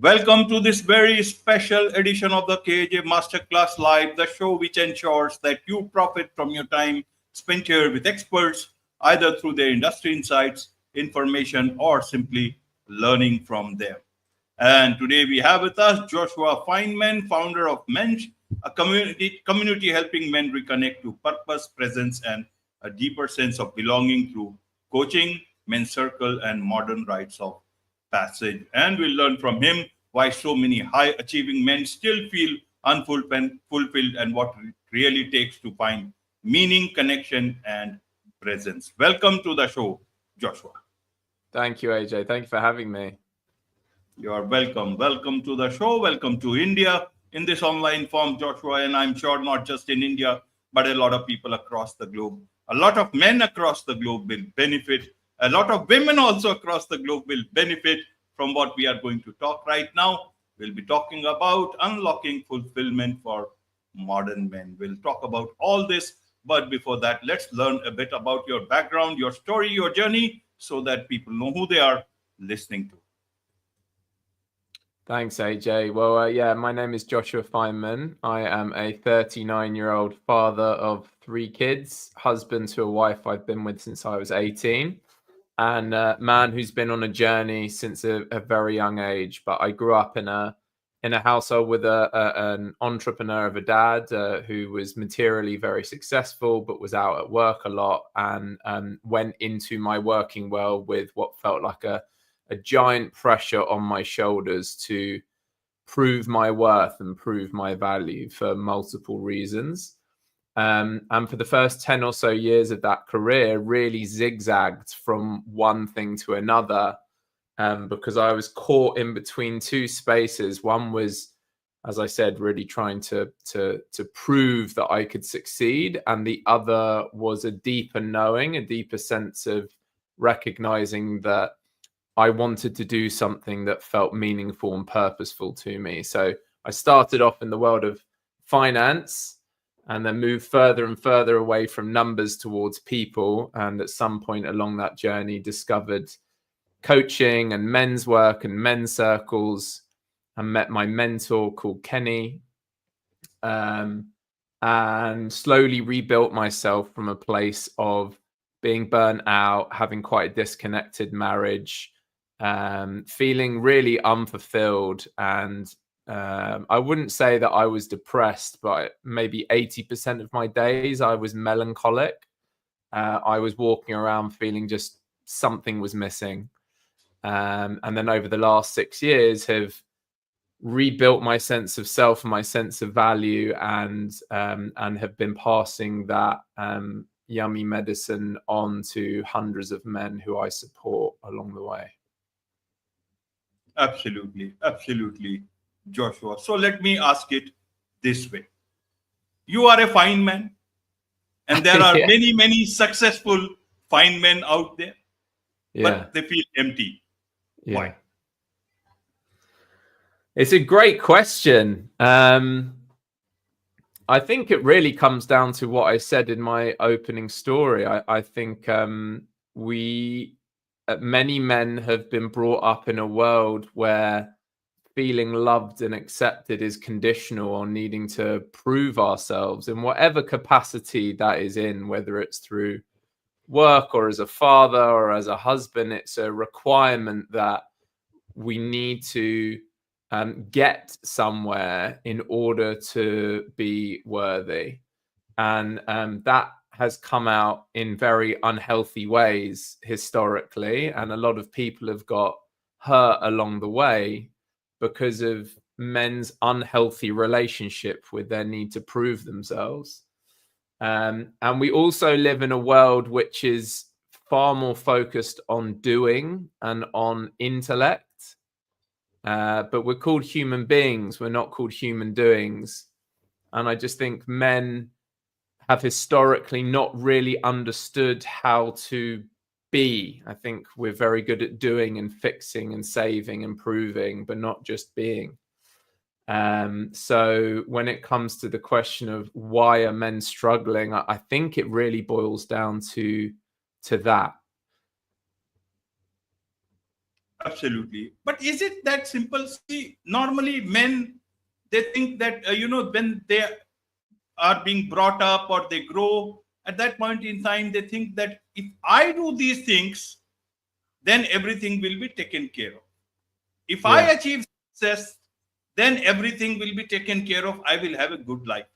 Welcome to this very special edition of the KJ Masterclass Live, the show which ensures that you profit from your time spent here with experts, either through their industry insights, information, or simply learning from them. And today we have with us Joshua Fineman, founder of Mensch, a community helping men reconnect to purpose, presence, and a deeper sense of belonging through coaching, men's circle, and modern rites of passage. And we'll learn from him why so many high achieving men still feel unfulfilled and what it really takes to find meaning, connection, and presence. Welcome to the show, Joshua. Thank you, AJ. Thank you for having me. You are welcome. Welcome to the show. Welcome to India in this online form, Joshua. And I'm sure not just in India, but a lot of people across the globe. A lot of men across the globe will benefit. A lot of women also across the globe will benefit from what we are going to talk right now. We'll be talking about unlocking fulfillment for modern men. We'll talk about all this. But before that, let's learn a bit about your background, your story, your journey, so that people know who they are listening to. Thanks, AJ. Well, my name is Joshua Fineman. I am a 39-year-old father of 3 kids, husband to a wife I've been with since I was 18, and a man who's been on a journey since a very young age. But I grew up in a household with an entrepreneur of a dad who was materially very successful, but was out at work a lot, and went into my working world with what felt like a giant pressure on my shoulders to prove my worth and prove my value for multiple reasons. And for the first 10 or so years of that career, really zigzagged from one thing to another, because I was caught in between 2 spaces. One was, as I said, really trying to prove that I could succeed. And the other was a deeper knowing, a deeper sense of recognizing that I wanted to do something that felt meaningful and purposeful to me. So I started off in the world of finance and then moved further and further away from numbers towards people. And at some point along that journey, discovered coaching and men's work and men's circles, and met my mentor called Kenny, and slowly rebuilt myself from a place of being burnt out, having quite a disconnected marriage, feeling really unfulfilled. And I wouldn't say that I was depressed, but maybe 80% of my days I was melancholic. I was walking around feeling just something was missing. And then over the last 6 years have rebuilt my sense of self and my sense of value, and have been passing that yummy medicine on to hundreds of men who I support along the way. Absolutely, Joshua. So let me ask it this way. You are a fine man, and there are many successful fine men out there, but they feel empty. Yeah. Why? It's a great question. I think it really comes down to what I said in my opening story. I think many men have been brought up in a world where feeling loved and accepted is conditional on needing to prove ourselves in whatever capacity that is in, whether it's through work or as a father or as a husband. It's a requirement that we need to get somewhere in order to be worthy. And that has come out in very unhealthy ways historically. And a lot of people have got hurt along the way because of men's unhealthy relationship with their need to prove themselves. And we also live in a world which is far more focused on doing and on intellect. But we're called human beings. We're not called human doings. And I just think men have historically not really understood how to be. I think we're very good at doing and fixing and saving and proving, but not just being. So when it comes to the question of why are men struggling, I think it really boils down to that. Absolutely. But is it that simple? See, normally men, they think that, when they are being brought up or they grow, at that point in time, they think that if I do these things, then everything will be taken care of. If I Yeah. achieve success, then everything will be taken care of. I will have a good life.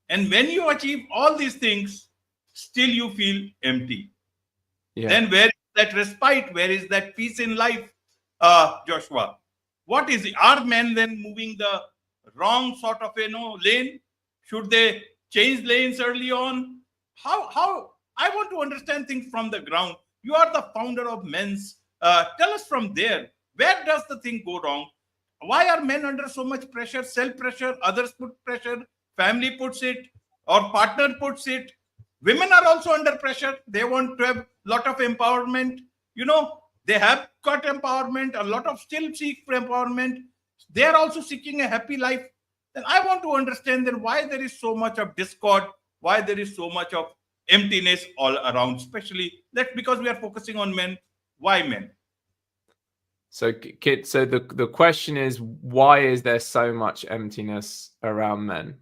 And when you achieve all these things, still you feel empty. Yeah. Then where is that respite? Where is that peace in life, Joshua? What is it? Are men then moving the wrong sort of lane? Should they change lanes early on? How? I want to understand things from the ground. You are the founder of Men's. Tell us from there. Where does the thing go wrong? Why are men under so much pressure? Self pressure. Others put pressure. Family puts it, or partner puts it. Women are also under pressure. They want to have lot of empowerment. They have got empowerment. A lot of still seek for empowerment. They are also seeking a happy life. Then I want to understand then why there is so much of discord, why there is so much of emptiness all around. Especially that because we are focusing on men. Why men? So, Kit, so the question is, why is there so much emptiness around men?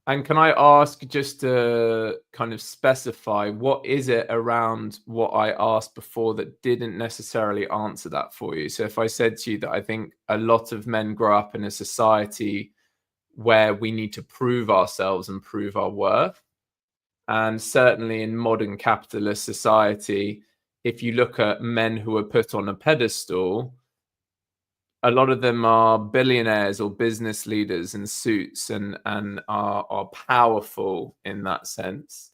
And can I ask, just to kind of specify, what is it around what I asked before that didn't necessarily answer that for you? So if I said to you that I think a lot of men grow up in a society where we need to prove ourselves and prove our worth, and certainly in modern capitalist society, if you look at men who are put on a pedestal, a lot of them are billionaires or business leaders in suits and are powerful in that sense.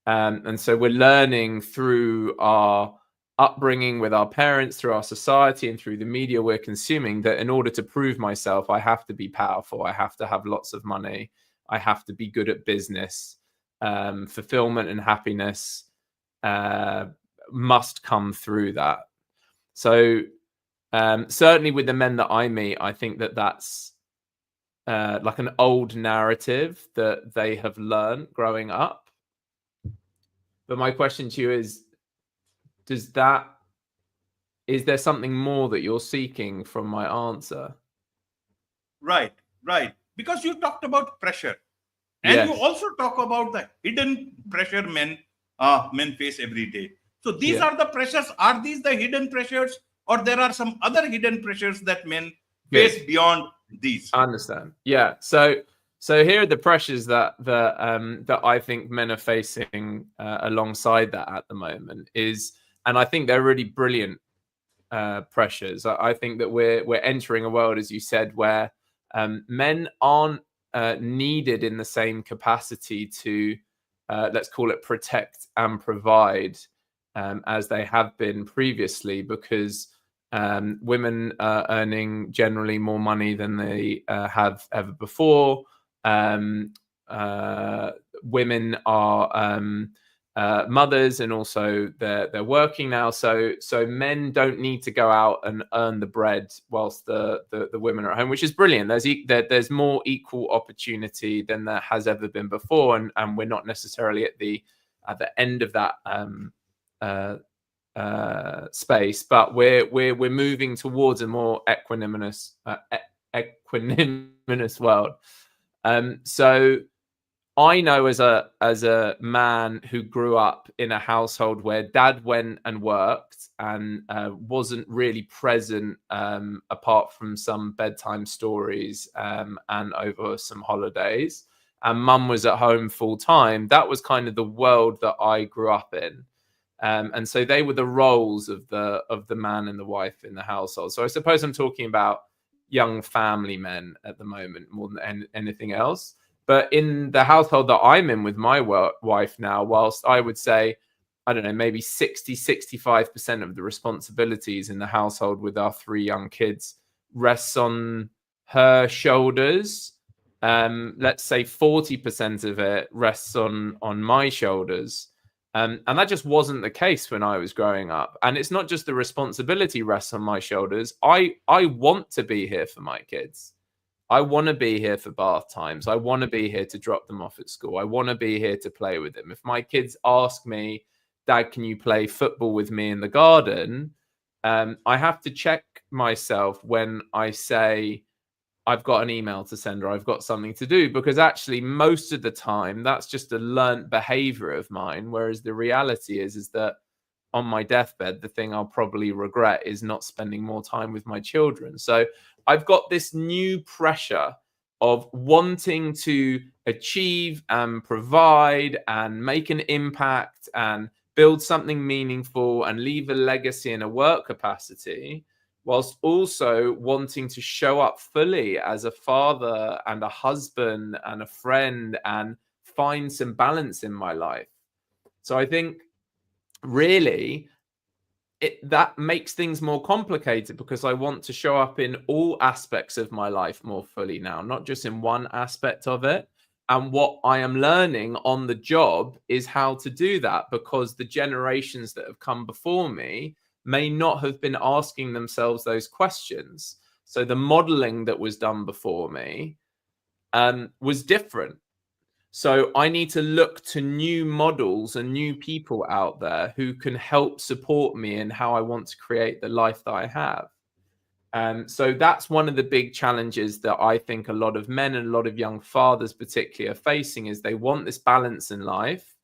And so we're learning through our upbringing with our parents, through our society, and through the media we're consuming, that in order to prove myself, I have to be powerful. I have to have lots of money. I have to be good at business. Fulfillment and happiness must come through that. So certainly with the men that I meet, I think that that's like an old narrative that they have learned growing up. But my question to you is there something more that you're seeking from my answer? Right, right. Because you talked about pressure. And you Yes. also talk about the hidden pressure men face every day. So these Yeah. are the pressures. Are these the hidden pressures, or there are some other hidden pressures that men Good. face beyond these? I understand. Yeah. So here are the pressures that I think men are facing alongside that at the moment and I think they're really brilliant pressures. I think that we're entering a world, as you said, where men aren't needed in the same capacity to let's call it protect and provide as they have been previously, because women are earning generally more money than they have ever before. Women are mothers, and also they're working now. So men don't need to go out and earn the bread whilst the women are at home, which is brilliant. There's more equal opportunity than there has ever been before, and we're not necessarily at the end of that space, but we're moving towards a more equanimous world. So I know as a man who grew up in a household where dad went and worked and wasn't really present apart from some bedtime stories and over some holidays, and mum was at home full time. That was kind of the world that I grew up in. And so they were the roles of the man and the wife in the household. So I suppose I'm talking about young family men at the moment more than anything else. But in the household that I'm in with my wife now, whilst I would say, I don't know, maybe 65% of the responsibilities in the household with our 3 young kids rests on her shoulders. Let's say 40% of it rests on my shoulders. And that just wasn't the case when I was growing up. And it's not just the responsibility rests on my shoulders. I want to be here for my kids. I want to be here for bath times. I want to be here to drop them off at school. I want to be here to play with them. If my kids ask me, Dad, can you play football with me in the garden? I have to check myself when I say I've got an email to send or I've got something to do, because actually most of the time that's just a learnt behavior of mine. Whereas the reality is that on my deathbed, the thing I'll probably regret is not spending more time with my children. So I've got this new pressure of wanting to achieve and provide and make an impact and build something meaningful and leave a legacy in a work capacity, whilst also wanting to show up fully as a father and a husband and a friend and find some balance in my life. So I think really that makes things more complicated, because I want to show up in all aspects of my life more fully now, not just in one aspect of it. And what I am learning on the job is how to do that, because the generations that have come before me may not have been asking themselves those questions. So the modeling that was done before me was different. So I need to look to new models and new people out there who can help support me in how I want to create the life that I have. So that's one of the big challenges that I think a lot of men and a lot of young fathers particularly are facing, is they want this balance in life,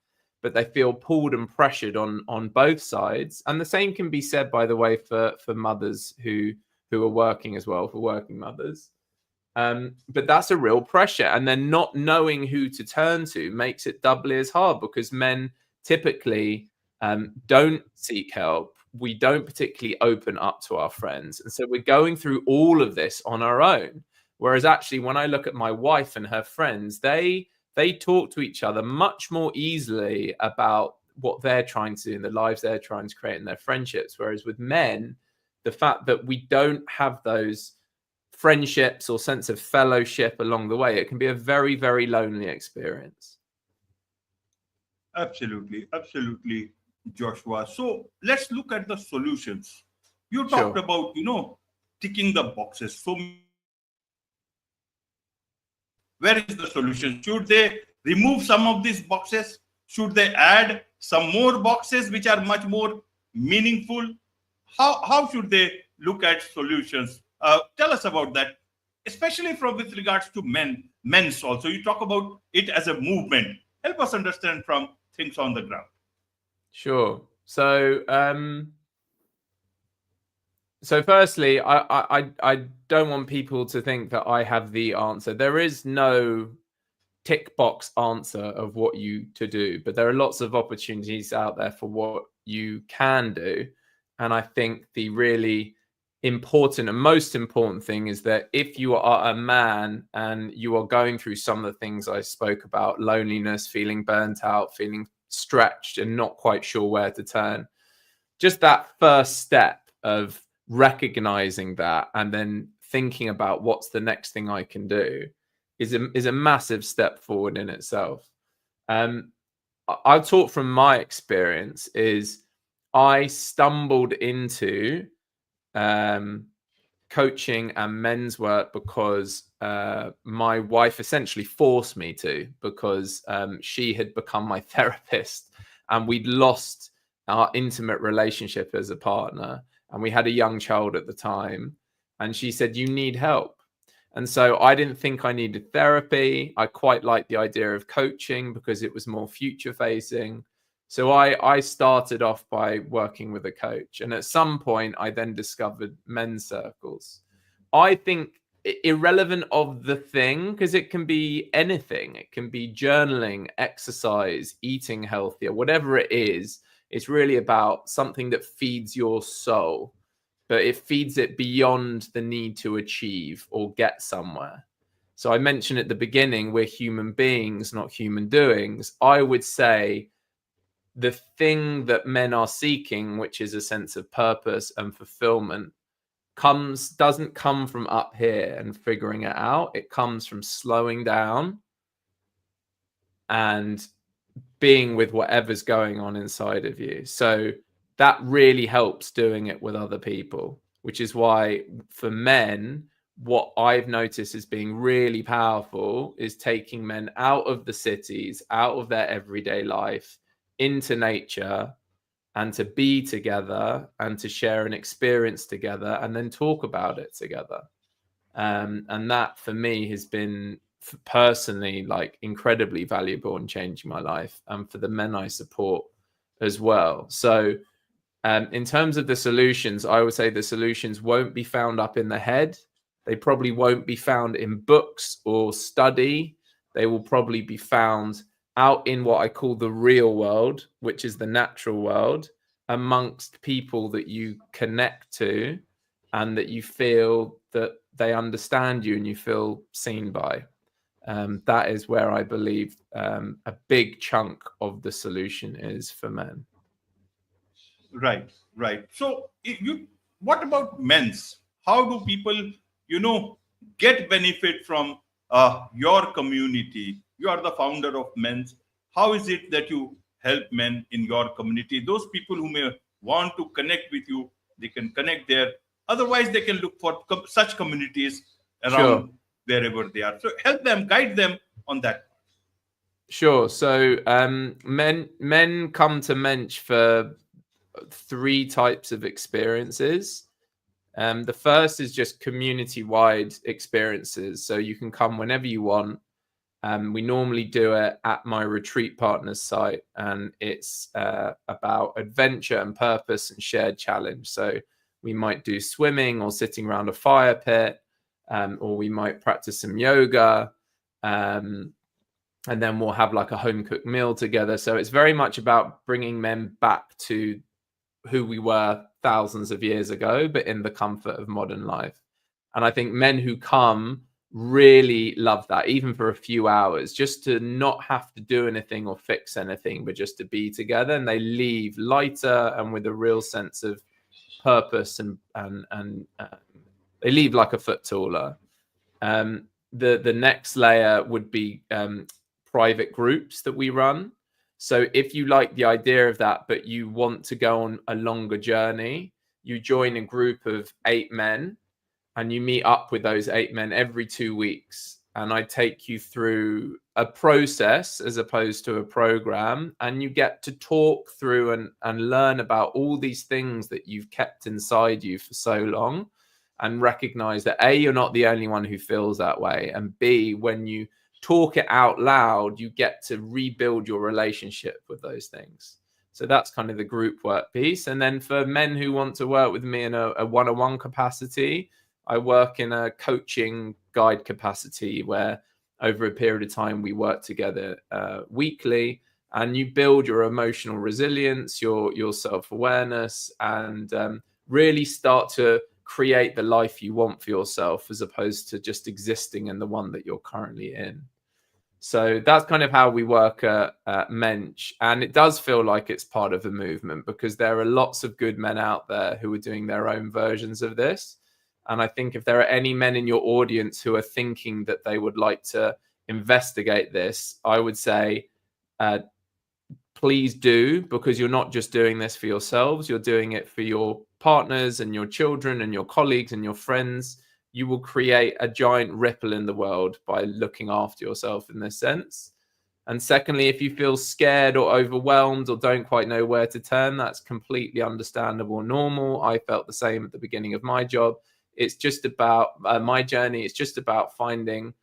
but they feel pulled and pressured on both sides. And the same can be said, by the way, for mothers who are working as well, for working mothers. But that's a real pressure. And then not knowing who to turn to makes it doubly as hard, because men typically don't seek help. We don't particularly open up to our friends. And so we're going through all of this on our own. Whereas actually, when I look at my wife and her friends, they talk to each other much more easily about what they're trying to do in the lives they're trying to create in their friendships. Whereas with men, the fact that we don't have those friendships or sense of fellowship along the way, it can be a very, very lonely experience. Absolutely, absolutely, Joshua. So let's look at the solutions. You talked Sure. about, ticking the boxes. So where is the solution? Should they remove some of these boxes? Should they add some more boxes which are much more meaningful? How should they look at solutions? Tell us about that, especially from with regards to men's also. You talk about it as a movement. Help us understand from things on the ground. Sure. So firstly, I don't want people to think that I have the answer. There is no tick box answer of what you to do, but there are lots of opportunities out there for what you can do. And I think the really important and most important thing is that if you are a man and you are going through some of the things I spoke about, loneliness, feeling burnt out, feeling stretched and not quite sure where to turn, just that first step of recognizing that and then thinking about what's the next thing I can do is a massive step forward in itself. I'll talk from my experience. Is I stumbled into coaching and men's work because my wife essentially forced me to, because she had become my therapist and we'd lost our intimate relationship as a partner, and we had a young child at the time, and she said, you need help. And so I didn't think I needed therapy. I quite liked the idea of coaching because it was more future facing. So I started off by working with a coach. And at some point, I then discovered men's circles. I think irrelevant of the thing, because it can be anything. It can be journaling, exercise, eating healthier, whatever it is. It's really about something that feeds your soul, but it feeds it beyond the need to achieve or get somewhere. So I mentioned at the beginning, we're human beings, not human doings. I would say the thing that men are seeking, which is a sense of purpose and fulfillment, doesn't come from up here and figuring it out. It comes from slowing down and being with whatever's going on inside of you. So that really helps doing it with other people, which is why for men, what I've noticed as being really powerful is taking men out of the cities, out of their everyday life, into nature, and to be together and to share an experience together and then talk about it together. And that for me has been personally like incredibly valuable in changing my life, and for the men I support as well. So in terms of the solutions, I would say the solutions won't be found up in the head. They probably won't be found in books or study. They will probably be found out in what I call the real world, which is the natural world, amongst people that you connect to and that you feel that they understand you and you feel seen by. That is where I believe a big chunk of the solution is for men. Right, right. So what about men's? How do people, get benefit from your community? You are the founder of men's. How is it that you help men in your community? Those people who may want to connect with you, they can connect there. Otherwise, they can look for such communities Sure. around wherever they are. So help them, guide them on that. Sure. So men come to Mensch for three types of experiences. The first is just community-wide experiences. So you can come whenever you want. We normally do it at my retreat partner's site, and it's about adventure and purpose and shared challenge. So we might do swimming or sitting around a fire pit, or we might practice some yoga. And then we'll have like a home cooked meal together. So it's very much about bringing men back to who we were thousands of years ago, but in the comfort of modern life. And I think men who come really love that, even for a few hours, just to not have to do anything or fix anything, but just to be together. And they leave lighter and with a real sense of purpose, and they leave like a foot taller. The next layer would be private groups that we run. So if you like the idea of that, but you want to go on a longer journey, you join a group of 8 men and you meet up with those 8 men every 2 weeks. And I take you through a process as opposed to a program. And you get to talk through and learn about all these things that you've kept inside you for so long, and recognize that A, you're not the only one who feels that way. And B, when you talk it out loud, you get to rebuild your relationship with those things. So that's kind of the group work piece. And then for men who want to work with me in a one-on-one capacity, I work in a coaching guide capacity where over a period of time we work together weekly, and you build your emotional resilience, your self-awareness, and really start to create the life you want for yourself, as opposed to just existing in the one that you're currently in. So that's kind of how we work at Mensch. And it does feel like it's part of a movement, because there are lots of good men out there who are doing their own versions of this. And I think if there are any men in your audience who are thinking that they would like to investigate this, I would say, please do, because you're not just doing this for yourselves, you're doing it for your partners and your children and your colleagues and your friends. You will create a giant ripple in the world by looking after yourself in this sense. And secondly, if you feel scared or overwhelmed or don't quite know where to turn, that's completely understandable and normal. I felt the same at the beginning of my job. It's just about my journey. It's just about finding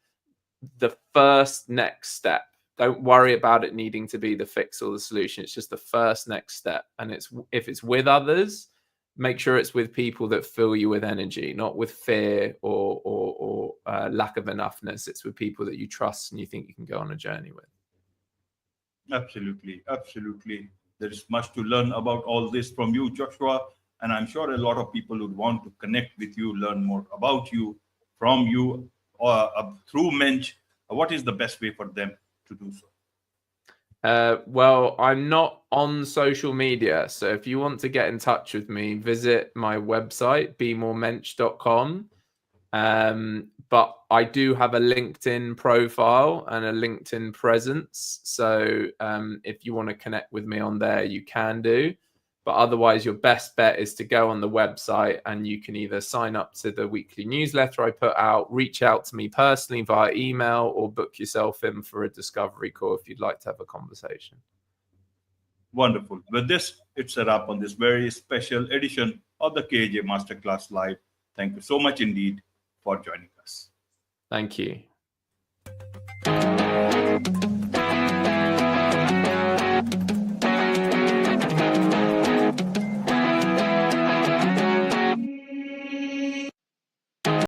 the first next step. Don't worry about it needing to be the fix or the solution. It's just the first next step. And if it's with others, make sure it's with people that fill you with energy, not with fear or lack of enoughness. It's with people that you trust and you think you can go on a journey with. Absolutely, absolutely. There is much to learn about all this from you, Joshua. And I'm sure a lot of people would want to connect with you, learn more about you, from you, or through Mensch. What is the best way for them to do so? Well, I'm not on social media. So if you want to get in touch with me, visit my website, bemoremensch.com. But I do have a LinkedIn profile and a LinkedIn presence. So if you want to connect with me on there, you can do. But otherwise, your best bet is to go on the website, and you can either sign up to the weekly newsletter I put out, reach out to me personally via email, or book yourself in for a discovery call if you'd like to have a conversation. Wonderful. With this, it's a wrap on this very special edition of the KJ Masterclass Live. Thank you so much indeed for joining us. Thank you.